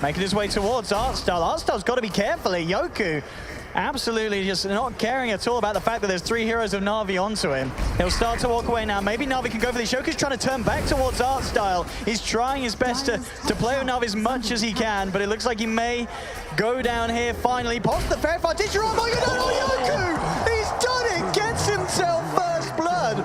making his way towards Artstyle. Artstyle's got to be careful here. Yoku absolutely just not caring at all about the fact that there's 3 heroes of Na'Vi onto him. He'll start to walk away now. Maybe Na'Vi can go for this. Yoku's trying to turn back towards Artstyle. He's trying his best to play with Na'Vi as much as he can, but it looks like he may go down here finally. Pops the fair fight. Did you oh my God, Yoku! He's done it! Gets himself first blood!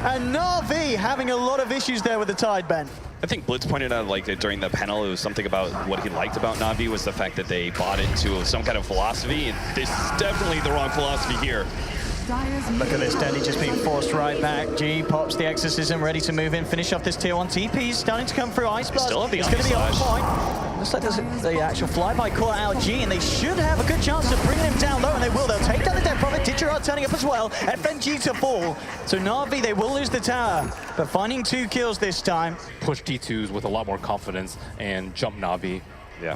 And Na'Vi having a lot of issues there with the tide, Ben. I think Blitz pointed out, like, during the panel, it was something about what he liked about Na'Vi was the fact that they bought into some kind of philosophy, and this is definitely the wrong philosophy here. Look at this, Dendy just being forced right back. G pops the Exorcism, ready to move in, finish off this tier 1. TP's starting to come through. Ice Blast, still have the it's going to be on point. Looks like there's the actual flyby caught out G, and they should have a good chance of bringing him down low, and they will. They'll take down the Dead Prophet. Ditcherard turning up as well. FNG to fall. So Na'Vi, they will lose the tower, but finding 2 kills this time. Push D2s with a lot more confidence and jump Na'Vi. Yeah.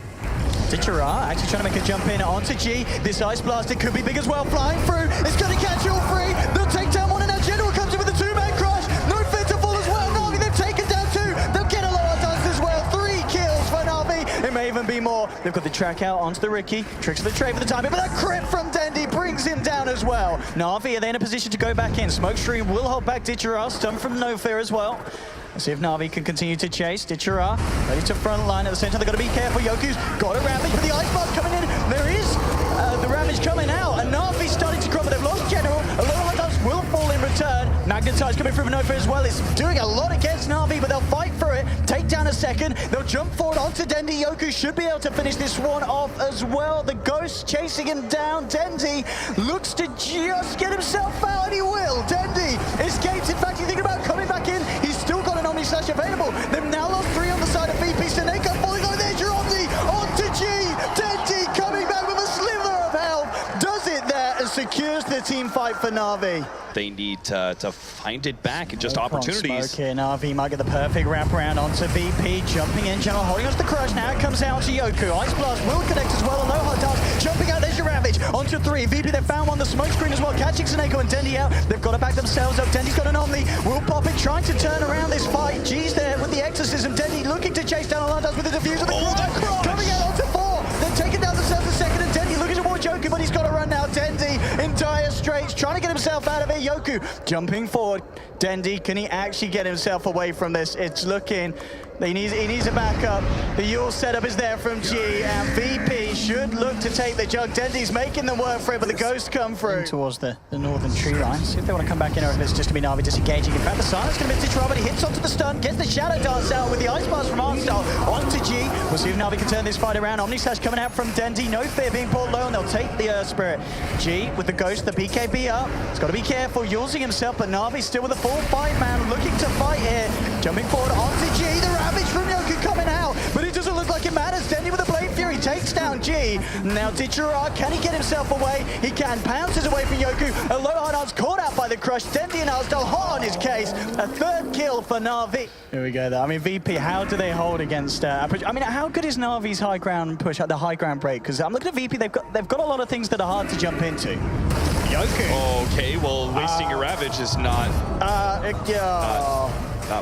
Ditcherard actually trying to make a jump in onto G. This Ice Blast, it could be big as well. Flying through. It's going to catch all 3. They'll take down 1, and now General comes in with a 2-man crush. No fit to fall as well. Na'Vi, they've taken down 2. They'll get a lot of dust as well. 3 kills for Na'Vi. It may even be more. They've got the track out onto the Ricky. Tricks of the trade for the time, but that crit from Dendy brings him down as well. Na'Vi, are they in a position to go back in? Smokestream will hold back Ditcherard. Stun from No Fear as well. Let's see if Na'Vi can continue to chase. Ditcherard ready to front line at the center. They've got to be careful. Yoku's got a Ravage, but the Ice Blast coming in. There is the Ravage coming out, and Na'Vi's starting to crumble. They've lost General. A lot of high times will fall in return. Magnetize coming through from No Fear as well. It's doing a lot against Na'Vi, but they'll fight for it. Take down a second. They'll jump forward onto Dendy. Yoku should be able to finish this one off as well. The Ghost chasing him down. Dendy looks to just get himself out, and he will. Dendy escapes. In fact, he's thinking about coming back in. He's still got an Omni Slash available. They've now lost 3 on the side of VP. Seneko falling on. There's your Omni onto G. Dendy coming back with a sliver of health. Does it there and secures the team fight for Na'Vi. They need to find it back and just opportunities. Here, Na'Vi might get the perfect wraparound onto VP. Jumping in, General holding on to the crush. Now it comes out to Yoku. Ice Blast will connect as well on no hard task. Jumping out, there's your Ravage. Onto 3. VP, they've found one. The smoke screen as well. Catching Seneko and Dendy out. They've got to back themselves up. Dendy's got an Omni. Will pop it, trying to turn around this fight. G's there with the Exorcism. Dendy looking to chase down Alandas with the diffuser. The crush coming out onto 4. They're taking down the surface second, and Dendy looking towards Yoku, but he's got to run now. Dendy in dire straits, trying to get himself out of it. Yoku jumping forward. Dendy, can he actually get himself away from this? It's looking, he needs a backup. The Yule setup is there from G, and VP should look to take the jug. Dendy's making them work for it, but the Ghosts come through. Towards the northern tree line. See if they want to come back in, or if it's just going to be Na'Vi disengaging. In fact, the silence going to be Ditcherard, but he hits onto the stun, gets the Shadow Dance out with the Ice Blast from Artstyle onto G. We'll see if Na'Vi can turn this fight around. Omni Slash coming out from Dendy. No Fear being pulled low, and they'll take the Earth Spirit. G with the Ghost, the BKB up. He's got to be careful, using himself, but Na'Vi still with a full 5-man, looking to fight here. Jumping forward onto G, the Ravage from Yoku coming out, but it doesn't look like it matters. Dendy with the Blade Fury takes down G. Now Ditcherard, can he get himself away? He can, pounces away from Yoku. A low hard arm's caught out by the crush. Dendy and Artstyle hot on his case. A 3rd kill for Na'Vi. Here we go though. I mean, VP, how do they hold against, I mean, how good is Na'Vi's high ground push, the high ground break? Because I'm looking at VP, they've got a lot of things that are hard to jump into. Yoku. Okay, well, wasting your Ravage is not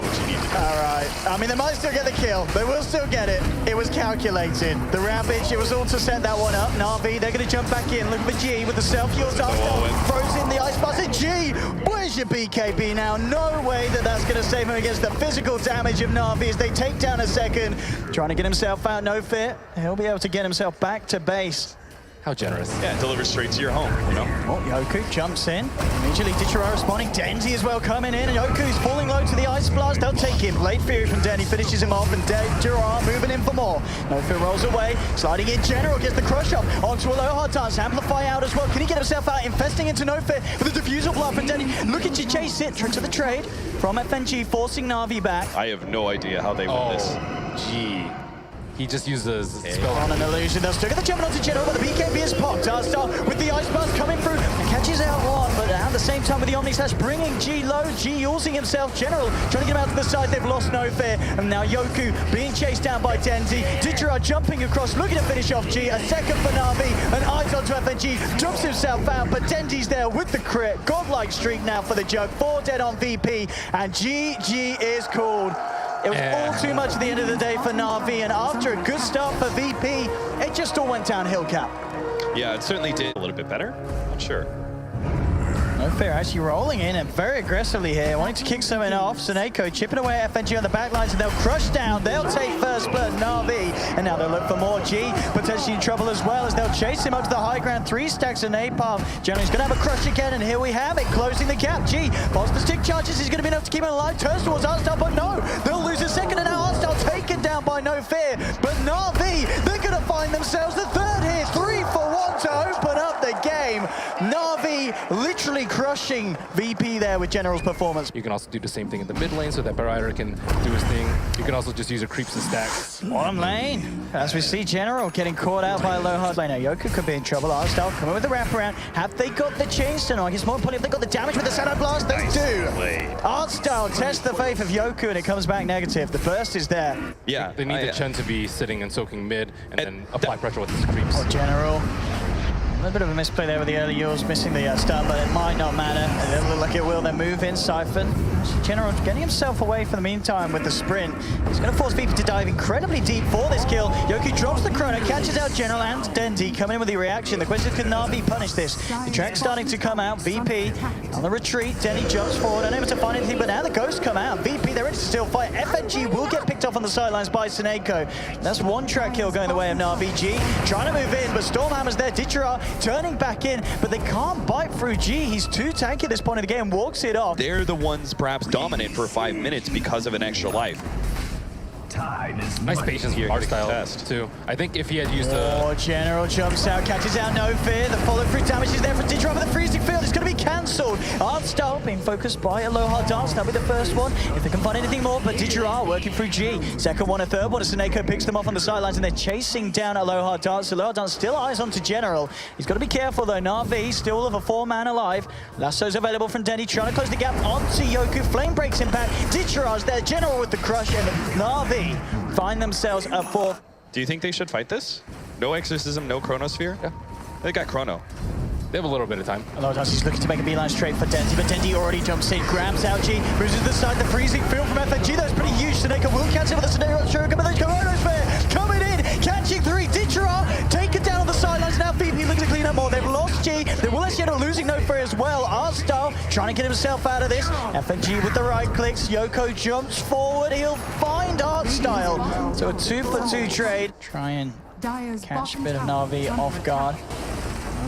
what you need to do. All right. I mean, they might still get the kill. They will still get it. It was calculated. The Ravage, it was all to set that one up. Na'Vi, they're going to jump back in. Look for G with the self-heals. Throws in the Ice Blast. And G, where's your BKB now? No way that's going to save him against the physical damage of Na'Vi as they take down a second. Trying to get himself out. No Fear. He'll be able to get himself back to base. How generous. Yeah, deliver straight to your home, you know? Oh, Yoku jumps in. Immediately Ditcherard responding. Dendy as well coming in. And Yoku's falling low to the Ice Blast. They'll take him. Blade Fury from Dendy finishes him off. And Ditcherard moving in for more. No Fear rolls away. Sliding in. General gets the crush up onto a low hard dance. Amplify out as well. Can he get himself out? Infesting into No Fear with a diffusal block from Dendy. Looking to chase it. Tricks of the trade from FNG, forcing Na'Vi back. I have no idea how they win this. Gee. He just uses spell on an illusion. They'll still get the jump onto General, but the BKB is popped. Artstyle with the Ice Blast coming through and catches out one, but at the same time with the Omni Slash bringing G low. G using himself. General trying to get him out to the side. They've lost No Fear. And now Yoku being chased down by Dendy. Ditcherard jumping across, looking to finish off G. A second for Na'Vi. And eyes onto FNG. Jumps himself out, but Dendy's there with the crit. Godlike streak now for the jug. 4 dead on VP. And GG is called. It was all too much at the end of the day for NAVI, and after a good start for VP, it just all went downhill, Cap. Yeah, it certainly did a little bit better. Not sure. No fair, actually rolling in and very aggressively here, wanting to kick something off. Seneko chipping away at FNG on the back lines, and they'll crush down. They'll take first blood, NAVI, and now they'll look for more. G potentially in trouble as well as they'll chase him up to the high ground. 3 stacks of napalm. General's going to have a crush again, and here we have it, closing the gap. G falls the stick charges. He's going to be enough to keep him alive. Turns towards Arstal, but no, they'll lose a second, and now Arstal taken down by No Fear. But NAVI, they're going to find themselves the third hit. 3 for 1 to open up the game. NAVI literally crushing VP there with General's performance. You can also do the same thing in the mid lane so that Barrier can do his thing. You can also just use your creeps and stacks. Bottom lane, as we see General getting caught out by a low hard laner. Yoku could be in trouble. Arstal coming with the wraparound. Have they got the chains tonight? I guess more importantly, have they got the damage with the Shadow Blast? They do. Arstal tests the faith of Yoku, and it comes back negative. The burst is there. Yeah. They need the Chen to be sitting and soaking mid and then apply pressure with his creeps. Oh, General. A little bit of a misplay there with the early yours, missing the stun, but it might not matter. It doesn't look like it will. Then move in, Siphon. General getting himself away for the meantime with the sprint. He's going to force VP to dive incredibly deep for this kill. Yoki drops the chrono, catches out General and Dendi, coming in with the reaction. The question is, can NAVI punish this? The track's starting to come out. VP on the retreat. Dendi jumps forward, unable to find anything, but now the ghosts come out. VP, they're in to still fight. FNG will get picked off on the sidelines by Seneko. That's one track kill going the way of NAVI. G trying to move in, but Stormhammer's there. Ditchera turning back in, but they can't bite through G. He's too tanky at this point of the game, walks it off. They're the ones perhaps dominant for 5 minutes because of an extra life. Nice patience here, Arstal too. I think if he had used Oh, General jumps out, catches out No Fear. The follow-through damage is there for Digger over the freezing field. It's going to be cancelled. Arstal being focused by a low hard dance. That'll be the first one. If they can find anything more, but Digger are working through G. Second one, a third one. Seneko picks them off on the sidelines, and they're chasing down a low hard dance. The low hard dance still eyes onto General. He's got to be careful though. NAVI still with a 4-man alive. Lasso's available from Denny, trying to close the gap onto Yoku. Flame breaks impact. Ditchera's there. General with the crush, and NAVI find themselves a 4th. Do you think they should fight this? No Exorcism, no Chronosphere? Yeah. They got Chrono. They have a little bit of time. A lot of times he's looking to make a beeline straight for Dendi, but Dendi already jumps in, grabs out G, moves to the side, the freezing field from FNG. That's pretty huge. Seneko will catch it with the scenario Sugar, but the Chronosphere coming in, catching 3. Ditchera taken down on the sidelines. Now VP looking to clean up more. They've lost G. They will actually end up losing No Fear as well. Arstal trying to get himself out of this. FNG with the right clicks. Yoko jumps forward. He'll find Artstyle. So a 2-for-2 trade. Try and catch a bit of NAVI off guard.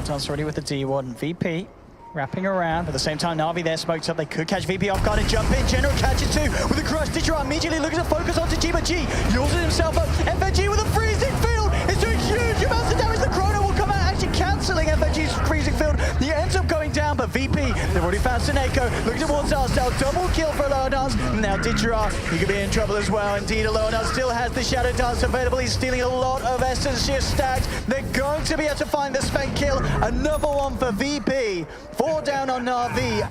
Chance already with the D1 and VP wrapping around. At the same time, NAVI there smoked up. They could catch VP off guard and jump in. General catches too with a crush. Ditcher immediately looking to focus onto G, but G yawns himself up. FNG with a freezing field. It's doing huge amounts of damage. The chrono will come out, actually cancelling FNG's freezing field. He ends up going down, but VP, they've already found Seneko. Looking towards Arstal. Double kill for Lower Dance. Now Ditcher, he could be in trouble as well. Indeed, Lower Dance still has the Shadow Dance available. He's stealing a lot of essence. Sheer stacks. They're going to be able to find the spent kill. Another one for VP. 4 down on NAVI.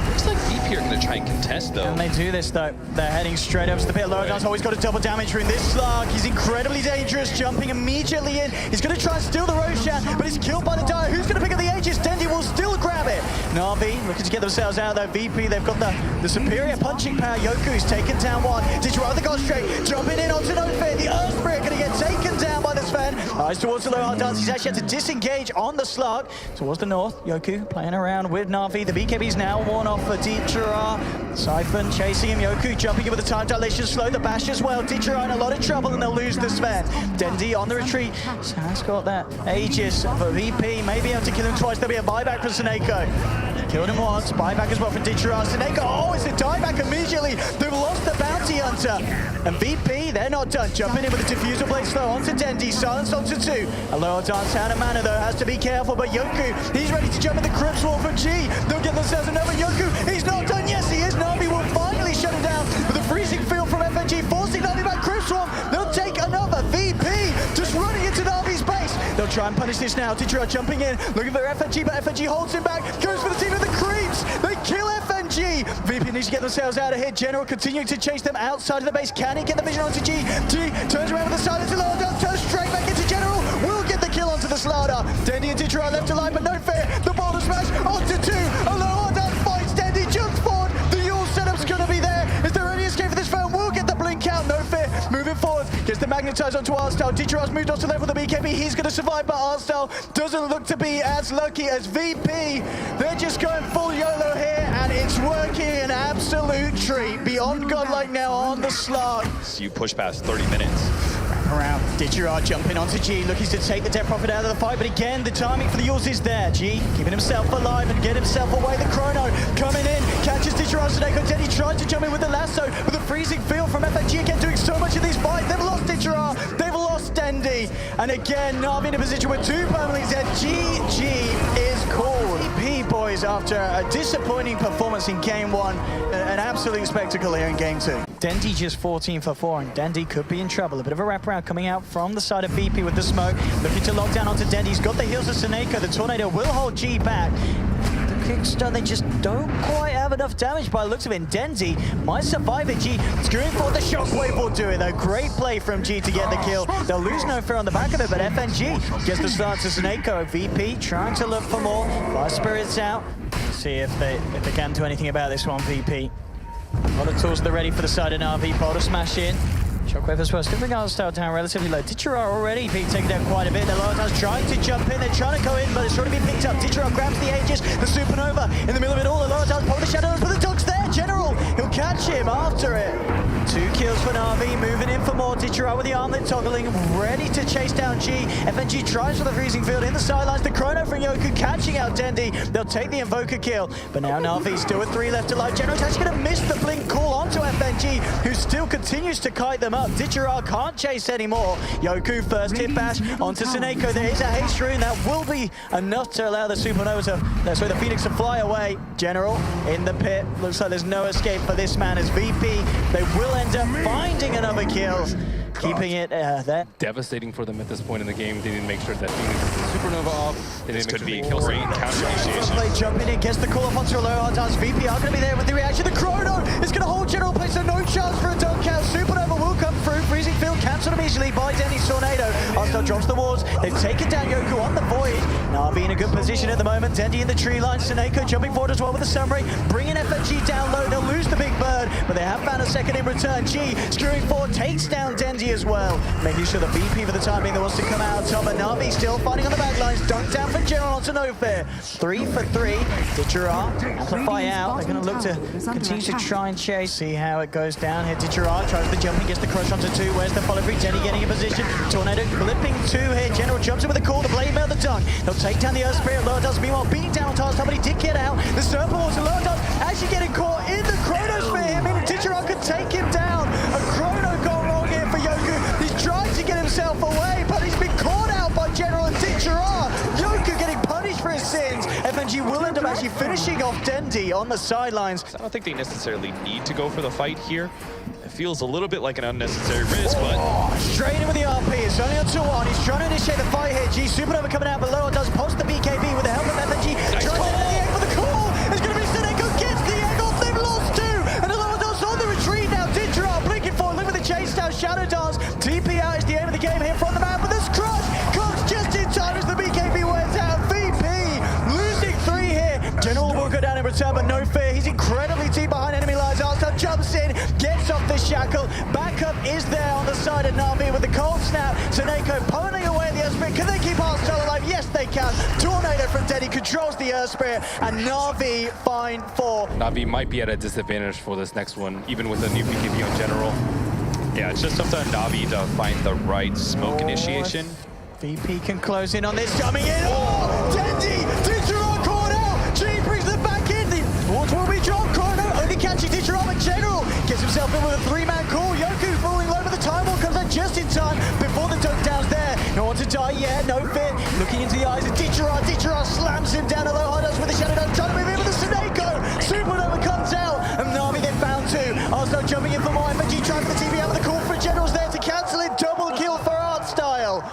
Looks like VP are going to try and contest though. And they do this though. They're heading straight up to the pit. Lower Dance always got a double damage ring. This Slark, he's incredibly dangerous, jumping immediately in. He's going to try and steal the Roshan, but he's killed by the Dire. Who's going to pick up the Aegis? Dendi will still grab it. NAVI looking to get themselves out though. VP, they've got the superior punching power. Yoku's taken down one. Ditcher the God straight, jumping in onto No Fear. The Earthbreaker going to get taken down by the Sven. Eyes towards the low hard dance. He's actually had to disengage on the Slark. Towards the north, Yoku playing around with NAVI. The BKB's now worn off for Ditcher. Siphon chasing him. Yoku jumping in with the time dilation slow. The bash as well. Ditcher in a lot of trouble, and they'll lose the Sven. Dendi on the retreat. Has got that Aegis for VP. Maybe able to kill him twice. There'll be a buyback for Seneko. Killed him once. Buyback as well from Ditcher. Seneko. Oh, it's a dieback immediately. They've lost the bounty hunter. And VP, they're not done. Jumping in with the diffuser blade slow onto Dendi. Silence onto 2. A lower dance out of mana though. Has to be careful. But Yoku, he's ready to jump in the Crypt Swarm from G. They'll get themselves another Yoku. He's not done. Yes, he is. NAVI will finally shut him down with a freezing field from FNG, forcing NAVI back. Crypt Swarm. They'll take another. VP just running into NAVI's base. They'll try and punish this now. Ditcher jumping in, looking for FNG, but FNG holds him back. Goes for the team of the creeps. They kill FNG. VP needs to get themselves out of here. General continuing to chase them outside of the base. Can he get the vision onto G? G turns around with the silence to Lower Dance, turns straight back into General. Will get the kill onto the Slaughter. Dendi and Ditcher are left alive, but No Fear. The boulder smash onto 2. A Lower Dance fights Dendi, jumps forward. The Yule setup's going to be there. Is there any escape for this phone? We'll get the blink out. magnetized onto Arstyle. Digiro's moved on to level the BKB. He's going to survive, but Arstyle doesn't look to be as lucky as VP. They're just going full YOLO here, and it's working an absolute treat. Beyond Godlike now on the slug. So you push past 30 minutes. Around. Digirard jumping onto G, looking to take the dead profit out of the fight, but again, the timing for the Yules is there. G keeping himself alive and get himself away. The Chrono coming in, catches Digirard. Snake Dendy tries to jump in with the lasso, with a freezing field from FNG again, doing so much of these fights. They've lost Digirard, they've lost Dendy, and again, Navi in a position where two permanently dead. GG is called. P boys, after a disappointing performance in game one, an absolute spectacle here in game two. Dendy just 14 for 4, and Dendy could be in trouble. A bit of a wraparound coming out from the side of VP with the smoke. Looking to lock down onto Dendy. He's got the heals of Seneko. The Tornado will hold G back. The Kickstone, they just don't quite have enough damage by the looks of it. Dendy might survive it. G screwing for the shockwave will do it though. Great play from G to get the kill. They'll lose no fear on the back of it, but FNG gets the start to Seneko. VP trying to look for more. Fire Spirits out. Let's see if they can do anything about this one, VP. A lot of tools they're ready for the side of NAVI. Boulder smash in. Shockwave as well. Still bring Arstyle down relatively low. Digirard already being taken down quite a bit. The Lowdown's trying to jump in. They're trying to go in, but it's already been picked up. Digirard grabs the Aegis. The Supernova in the middle of it all. The Lowdown's pulling the Shadows, but the Dog's there. General, he'll catch him after it. 2 kills for Navi, moving in for more. Digirard with the armlet toggling, ready to chase down G. FNG tries for the freezing field in the sidelines. The Chrono from Yoku catching out Dendy. They'll take the Invoker kill, but now Navi still with 3 left alive. General's actually going to miss the blink call onto FNG, who still continues to kite them up. Digirard can't chase anymore. Yoku first hit bash onto Seneko. There is a haste rune that will be enough to allow the Supernova the Phoenix to fly away. General in the pit. Looks like there's no escape for this man as VP. They will end up finding another kill, keeping it there. Devastating for them at this point in the game. They didn't make sure that Phoenix is the Supernova off. They didn't This could make be sure great counter initiation. Play jumping in, gets the call off onto a low does. VP are going to be there with the reaction. The Chrono is going to hold General place, so no chance for a dunk count. Supernova will come through. Freezing field cancelled immediately by Denny's Tornado. Arstyle drops the wards. They've taken down Yoku on the void. Navi in a good position at the moment. Dendy in the tree line. Seneko jumping forward as well with the Sunray. Bringing FNG down low. They'll lose the big bird, but they have found a second in return. G screwing forward, takes down Dendy as well. Making sure the VP for the time being that wants to come out top. And Navi still fighting on the back lines. Dunk down for General onto no fair. 3 for 3. Digirard amplify out. They're going to look to continue to try and chase. See how it goes down here. Digirard tries the jumping, gets the crush onto 2. Where's the follow through? Dendy getting in position. Tornado clipping 2 here. General jumps in with a call. The blade mail the dunk. They'll take down the Earth Spirit. Lowdown's meanwhile beating down on Task, but he did get out. The Serpent Walls and Lowdown's actually getting caught in the Chronosphere. I mean, Digirard could take him down. A Chrono gone wrong here for Yoku. He's trying to get himself away, but he's been caught out by General and Digirard. Yoku getting punished for his sins. FNG will end up actually finishing off Dendy on the sidelines. I don't think they necessarily need to go for the fight here. It feels a little bit like an unnecessary risk, but... Straight in with the RP, it's only on 2-1. He's trying to initiate the fight here. G Supernova coming out below, does post the BKB with the help of FNG. Nice trying call. to get the egg for the call. It's going to be Seneko, gets the egg off. They've lost 2. And the lower does on the retreat now. Digirard blinking forward, look with the chase down. Shadow Dance. TP out is the aim of the game here from the map, but this crush comes just in time as the BKB wears out. VP losing 3 here. General will go down in return, but no fear. He's incredibly deep behind enemy lines. Arstyle jumps in, gets off the shackle. Backup is there on the side of Navi with the cold snap. Seneko pulling away the Earth Spirit. Can they keep Arstyle alive? Yes, they can. Tornado from Denny controls the Earth Spirit, and Navi fine 4. Navi might be at a disadvantage for this next one, even with the new BKB on General. Yeah, it's just up to Navi to find the right smoke initiation. VP can close in on this, coming in. Oh, Dendy! Digirard caught out! G brings them back in. The wards will be dropped. Chrono only catching Digirard, but General gets himself in with a 3-man call. Yoku falling low, but the time wall comes out just in time before the dunk down's there. No one to die yet, no fit. Looking into the eyes of Digirard. Digirard slams him down a low high dust with the Shadow Dance, trying to move in with the Seneko. Supernova comes out, and Navi they found 2. Arstyle jumping in for more. FNG trying for the TV out with the call for General's there to cancel it. Double kill for Arstyle.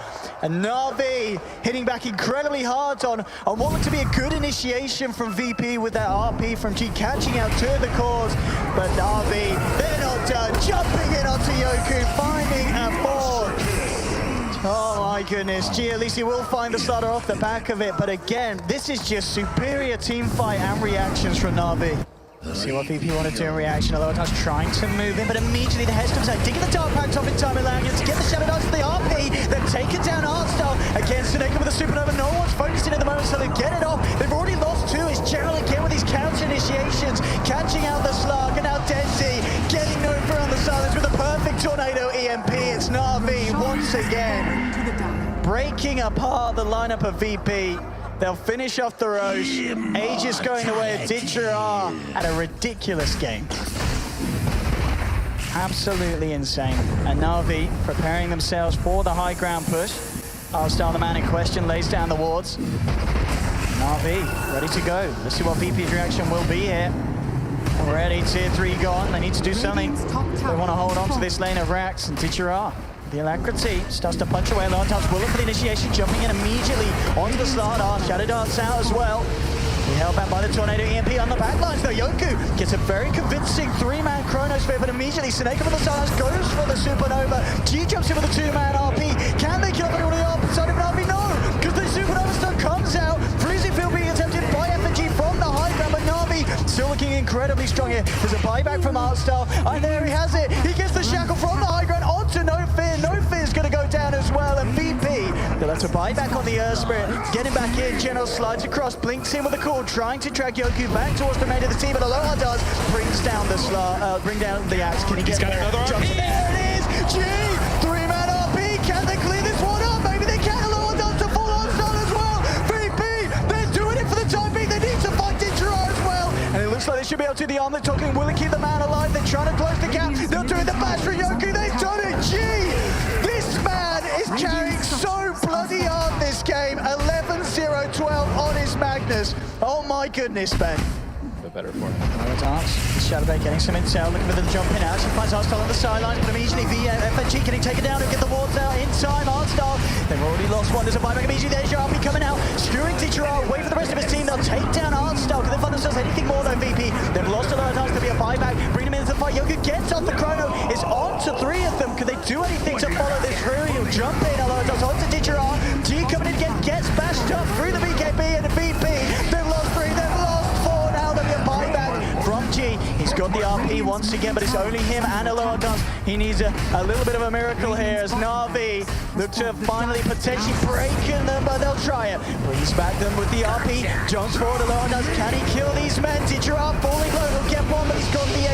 And Navi hitting back incredibly hard on what looked to be a good initiation from VP with that RP from G catching out 2 of the cores. But Navi, they're not done. Jumping in onto Yoku, finding a 4. Oh my goodness, G at least he will find the starter off the back of it. But again, this is just superior team fight and reactions from Navi. See what VP want to do in reaction. Aloha's trying to move in, but immediately the Hes comes out, digging the dark packs off in time, allowing him to get the shadow darts to the RP. They've taken down Artstyle against Snake with a supernova. No one's focusing at the moment, so they get it off. They've already lost two. It's Gerald again with these counter initiations, catching out the Slug, and now Denti getting over on the silence with a perfect tornado EMP. It's NAVI once again breaking apart the lineup of VP. They'll finish off the Roche. Aegis going the way of Didgerar at a ridiculous game. Absolutely insane. And NAVI preparing themselves for the high ground push. Artstyle, the man in question, lays down the wards. NAVI ready to go. Let's see what VP's reaction will be here. Already tier 3 gone. They need to do something. They want to hold on to this lane of Rax and Didgerar. The alacrity starts to punch away. Aloha's bullet for the initiation, jumping in immediately onto the start. Shadow darts out as well. He held back by the tornado EMP on the backlines though. Yoku gets a very convincing 3-man chronosphere, but immediately Snake with the silence goes for the supernova. G jumps in with a 2-man RP. Can they kill anyone on the side of RP? No, because the supernova stun comes out. Freezing field being attempted by FNG from the high ground, but NAVI still looking incredibly strong here. There's a buyback from Artstyle, and there he has it. He gets the shackle from the high ground onto No Fear. No Fear is going to go down as well, and VP, they'll have to buy back on the Earth Spirit. Getting back in, General slides across, blinks in with a call, trying to drag Yoku back towards the remainder of the team, but Aloha does, brings down the bring down the axe. Can he get got there? another RP. There it is! G! 3-man RP! Can they clear this one up? Maybe they can. Aloha does to full Artstyle as well! VP! They're doing it for the time being. They need to fight Didgerar as well! And it looks like they should be able to. The arm they're talking, will it keep the man alive? They're trying to close the gap. They're doing the bash for Yoku. They've done it! G! This man is carrying so bloody hard this game. 11-0-12 on his Magnus. Oh my goodness, Ben. The better for him. Shadowbait getting some intel, looking for the jump in out. She finds Artstyle on the sidelines, but immediately FNG getting taken down and get the wards out in time. Artstyle, they've already lost one. There's a buyback immediately. There's your RP coming out, skewing Didgerar away for the rest of his team. They'll take down Artstyle. Can they find themselves anything more than VP? They've lost a lot of times. There'll be a buyback, bring him into the fight. Yoku gets off the chrono, is on to 3 of them. Could they do anything to follow this through? He'll jump in. Aloha's on to Didgerar. G coming in again, gets bashed up through the BKB and the VP. They've lost 3, they've lost 4. Now there'll be a buyback from G. He's got the RP once again, but it's only him and Aloha guns. He needs a little bit of a miracle here as NAVI look to finally potentially breaking them, but they'll try it. Brings back them with the RP. Jumps forward, Aloha does. Can he kill these men? Didgerar falling low. He'll get one, but he's got the